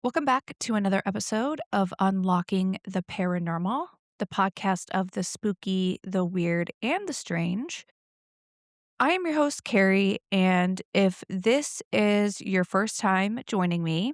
Welcome back to another episode of Unlocking the Paranormal, the podcast of the spooky, the weird, and the strange. I am your host, Carrie, and if this is your first time joining me,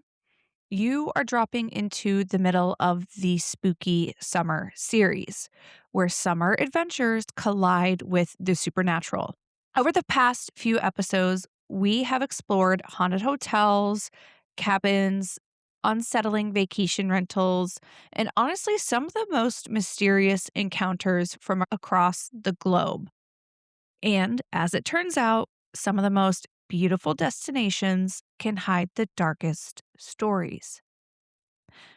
you are dropping into the middle of the spooky summer series, where summer adventures collide with the supernatural. Over the past few episodes, we have explored haunted hotels, cabins, unsettling vacation rentals, and honestly, some of the most mysterious encounters from across the globe. And as it turns out, some of the most beautiful destinations can hide the darkest stories.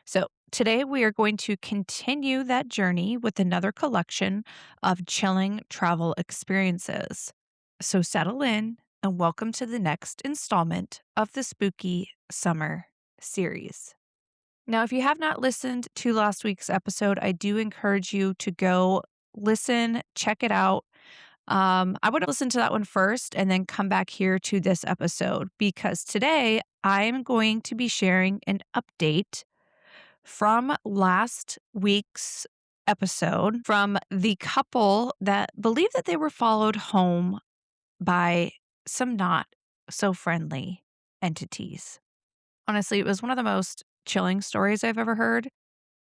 So, today we are going to continue that journey with another collection of chilling travel experiences. So, settle in and welcome to the next installment of the Spooky Summer series. Now, if you have not listened to last week's episode, I do encourage you to go listen, check it out. I would listen to that one first and then come back here to this episode because today I'm going to be sharing an update from last week's episode from the couple that believed that they were followed home by some not so friendly entities. Honestly, it was one of the most chilling stories I've ever heard,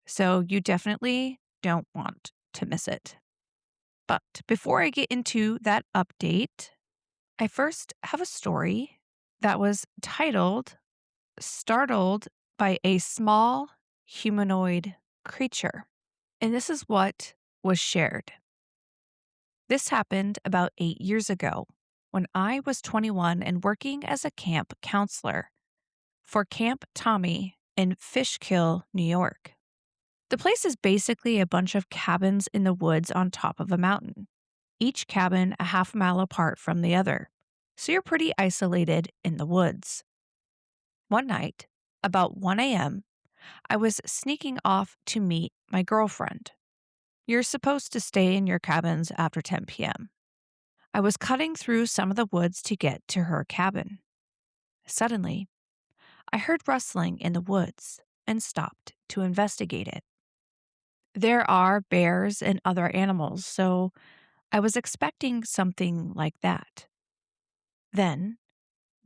so you definitely don't want to miss it. But before I get into that update, I first have a story that was titled Startled by a Small Humanoid Creature. And this is what was shared. This happened about 8 years ago when I was 21 and working as a camp counselor for Camp Tommy in Fishkill, New York. The place is basically a bunch of cabins in the woods on top of a mountain, each cabin a half mile apart from the other. So you're pretty isolated in the woods. One night, about 1 a.m., I was sneaking off to meet my girlfriend. You're supposed to stay in your cabins after 10 p.m. I was cutting through some of the woods to get to her cabin. Suddenly, I heard rustling in the woods and stopped to investigate it. There are bears and other animals, so I was expecting something like that. Then,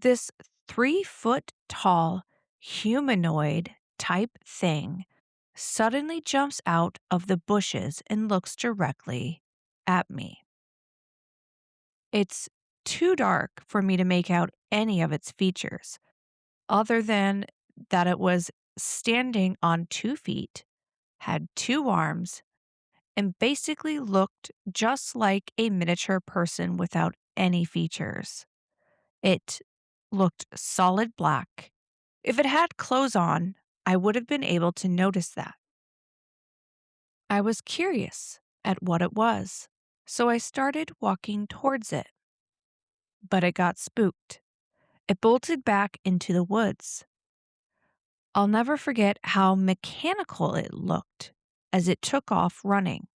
this 3-foot tall humanoid type thing suddenly jumps out of the bushes and looks directly at me. It's too dark for me to make out any of its features, other than that it was standing on 2 feet, had 2 arms, and basically looked just like a miniature person without any features. It looked solid black. If it had clothes on, I would have been able to notice that. I was curious at what it was, so I started walking towards it. But it got spooked. It bolted back into the woods. I'll never forget how mechanical it looked as it took off running.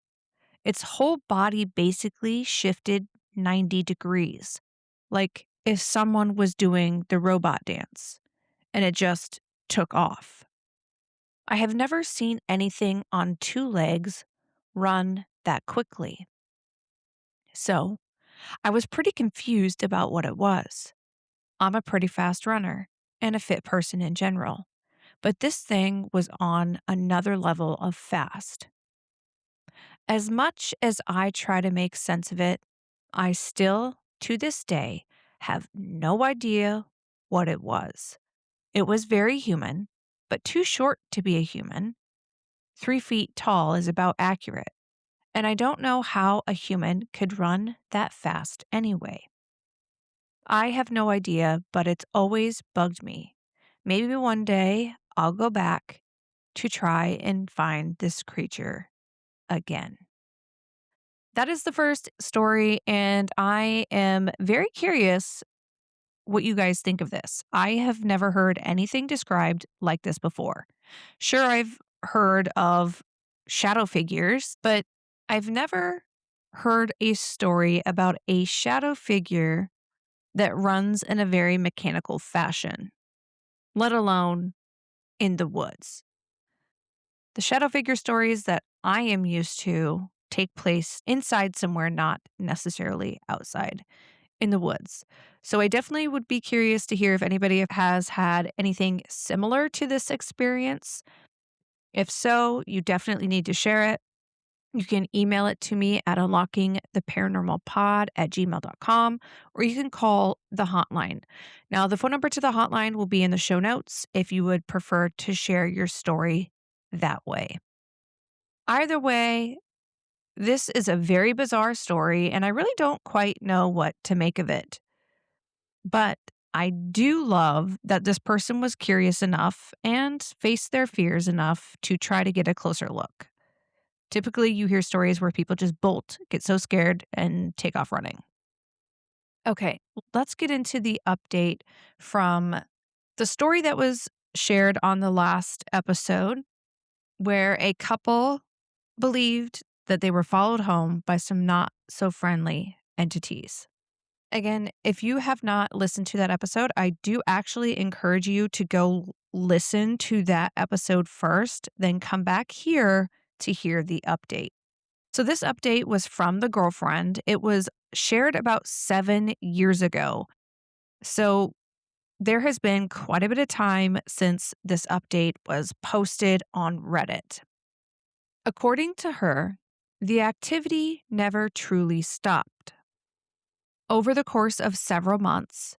Its whole body basically shifted 90 degrees, like if someone was doing the robot dance, and it just took off. I have never seen anything on 2 legs run that quickly. So I was pretty confused about what it was. I'm a pretty fast runner and a fit person in general, but this thing was on another level of fast. As much as I try to make sense of it, I still, to this day, have no idea what it was. It was very human, but too short to be a human. 3 feet tall is about accurate, and I don't know how a human could run that fast anyway. I have no idea, but it's always bugged me. Maybe one day I'll go back to try and find this creature again. That is the first story, and I am very curious what you guys think of this. I have never heard anything described like this before. Sure, I've heard of shadow figures, but I've never heard a story about a shadow figure that runs in a very mechanical fashion, let alone in the woods. The shadow figure stories that I am used to take place inside somewhere, not necessarily outside in the woods. So I definitely would be curious to hear if anybody has had anything similar to this experience. If so, you definitely need to share it. You can email it to me at unlockingtheparanormalpod@gmail.com, or you can call the hotline. Now, the phone number to the hotline will be in the show notes if you would prefer to share your story that way. Either way, this is a very bizarre story, and I really don't quite know what to make of it. But I do love that this person was curious enough and faced their fears enough to try to get a closer look. Typically, you hear stories where people just bolt, get so scared, and take off running. Okay, let's get into the update from the story that was shared on the last episode, where a couple believed that they were followed home by some not so friendly entities. Again, if you have not listened to that episode, I do actually encourage you to go listen to that episode first, then come back here to hear the update. So, this update was from the girlfriend. It was shared about 7 years ago. So, there has been quite a bit of time since this update was posted on Reddit. According to her, the activity never truly stopped. Over the course of several months,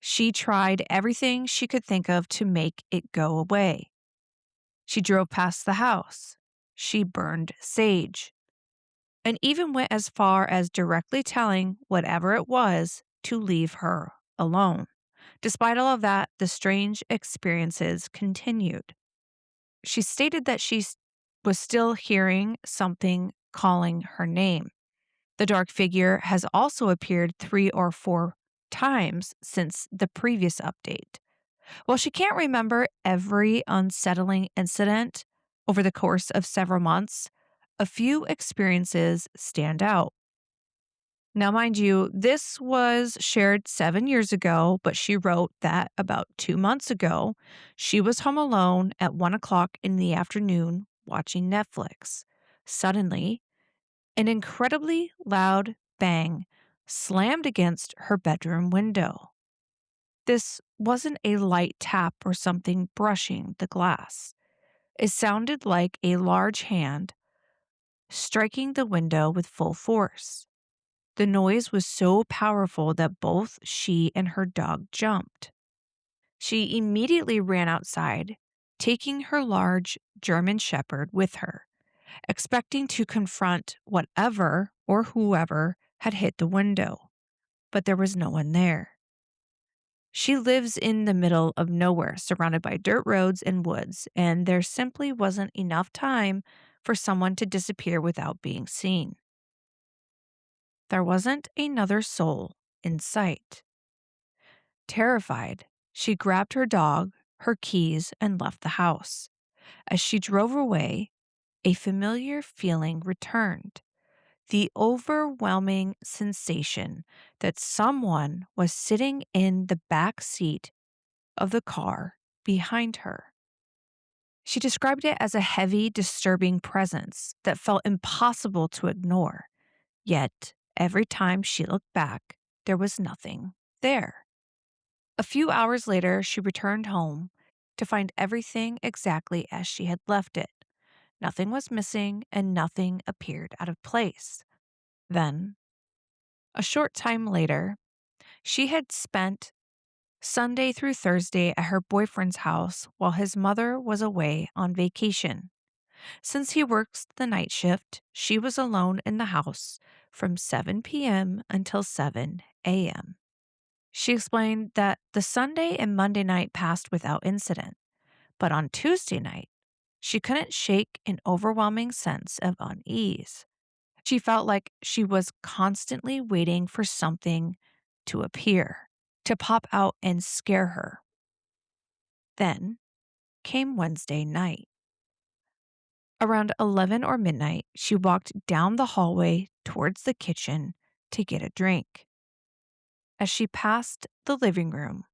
she tried everything she could think of to make it go away. She drove past the house. She burned sage, and even went as far as directly telling whatever it was to leave her alone. Despite all of that, the strange experiences continued. She stated that was still hearing something calling her name. The dark figure has also appeared 3 or 4 times since the previous update. While she can't remember every unsettling incident over the course of several months, a few experiences stand out. Now, mind you, this was shared 7 years ago, but she wrote that about 2 months ago, she was home alone at 1 o'clock in the afternoon watching Netflix. Suddenly, an incredibly loud bang slammed against her bedroom window. This wasn't a light tap or something brushing the glass. It sounded like a large hand striking the window with full force. The noise was so powerful that both she and her dog jumped. She immediately ran outside, taking her large German Shepherd with her, expecting to confront whatever or whoever had hit the window, but there was no one there. She lives in the middle of nowhere, surrounded by dirt roads and woods, and there simply wasn't enough time for someone to disappear without being seen. There wasn't another soul in sight. Terrified, she grabbed her dog, her keys, and left the house. As she drove away, a familiar feeling returned. The overwhelming sensation that someone was sitting in the back seat of the car behind her. She described it as a heavy, disturbing presence that felt impossible to ignore. Yet, every time she looked back, there was nothing there. A few hours later, she returned home to find everything exactly as she had left it. Nothing was missing and nothing appeared out of place. Then, a short time later, she had spent Sunday through Thursday at her boyfriend's house while his mother was away on vacation. Since he works the night shift, she was alone in the house from 7 p.m. until 7 a.m. She explained that the Sunday and Monday night passed without incident, but on Tuesday night, she couldn't shake an overwhelming sense of unease. She felt like she was constantly waiting for something to appear, to pop out and scare her. Then came Wednesday night. Around 11 or midnight, she walked down the hallway towards the kitchen to get a drink. As she passed the living room,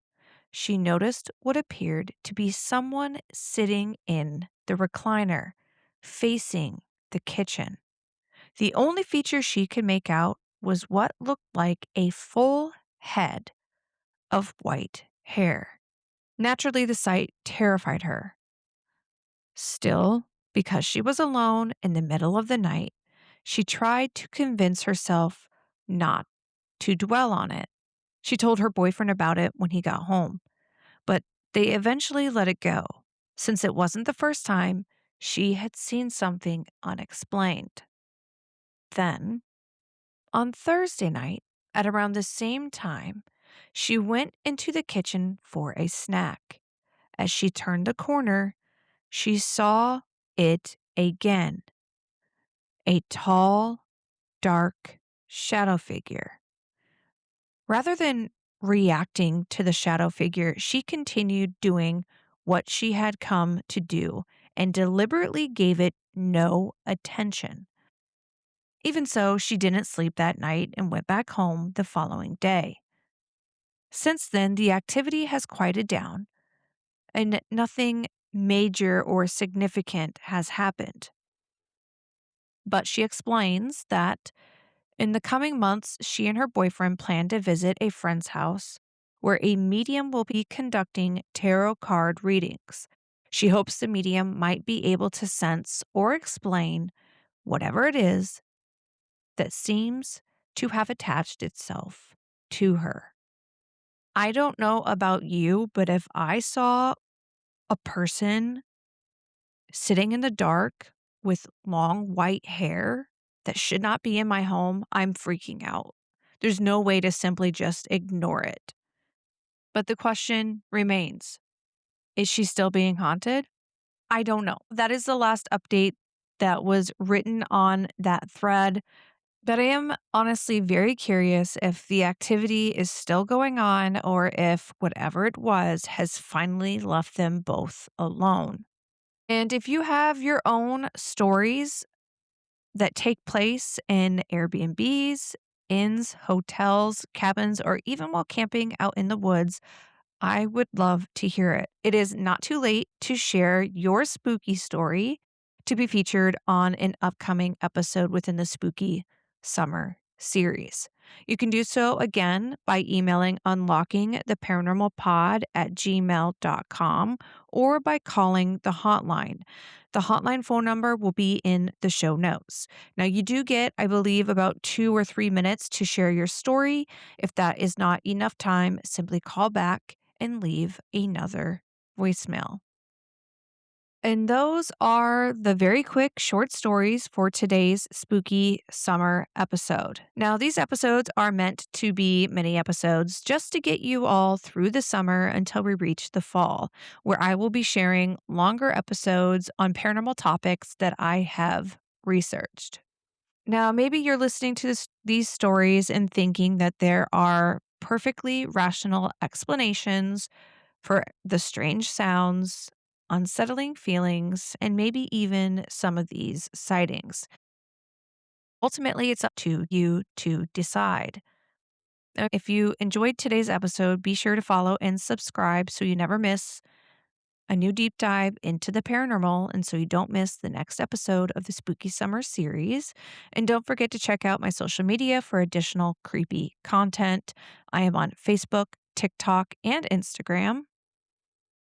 she noticed what appeared to be someone sitting in the recliner, facing the kitchen. The only feature she could make out was what looked like a full head of white hair. Naturally, the sight terrified her. Still, because she was alone in the middle of the night, she tried to convince herself not to dwell on it. She told her boyfriend about it when he got home, but they eventually let it go, since it wasn't the first time she had seen something unexplained. Then, on Thursday night, at around the same time, she went into the kitchen for a snack. As she turned the corner, she saw it again, a tall, dark shadow figure. Rather than reacting to the shadow figure, she continued doing what she had come to do and deliberately gave it no attention. Even so, she didn't sleep that night and went back home the following day. Since then, the activity has quieted down and nothing major or significant has happened. But she explains that in the coming months, she and her boyfriend plan to visit a friend's house where a medium will be conducting tarot card readings. She hopes the medium might be able to sense or explain whatever it is that seems to have attached itself to her. I don't know about you, but if I saw a person sitting in the dark with long white hair that should not be in my home, I'm freaking out. There's no way to simply just ignore it. But the question remains, is she still being haunted? I don't know. That is the last update that was written on that thread. But I am honestly very curious if the activity is still going on or if whatever it was has finally left them both alone. And if you have your own stories that take place in Airbnbs, inns, hotels, cabins, or even while camping out in the woods, I would love to hear it. It is not too late to share your spooky story to be featured on an upcoming episode within the Spooky Summer series. You can do so again by emailing unlockingtheparanormalpod@gmail.com or by calling the hotline. The hotline phone number will be in the show notes. Now, you do get, I believe, about 2 or 3 minutes to share your story. If that is not enough time, simply call back and leave another voicemail. And those are the very quick short stories for today's spooky summer episode. Now, these episodes are meant to be mini episodes just to get you all through the summer until we reach the fall, where I will be sharing longer episodes on paranormal topics that I have researched. Now, maybe you're listening to these stories and thinking that there are perfectly rational explanations for the strange sounds, unsettling feelings, and maybe even some of these sightings. Ultimately, it's up to you to decide. If you enjoyed today's episode, be sure to follow and subscribe so you never miss a new deep dive into the paranormal and so you don't miss the next episode of the Spooky Summer series. And don't forget to check out my social media for additional creepy content. I am on Facebook, TikTok, and Instagram.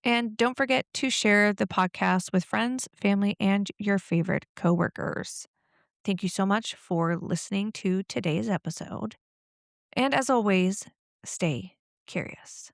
And don't forget to share the podcast with friends, family, and your favorite coworkers. Thank you so much for listening to today's episode. And as always, stay curious.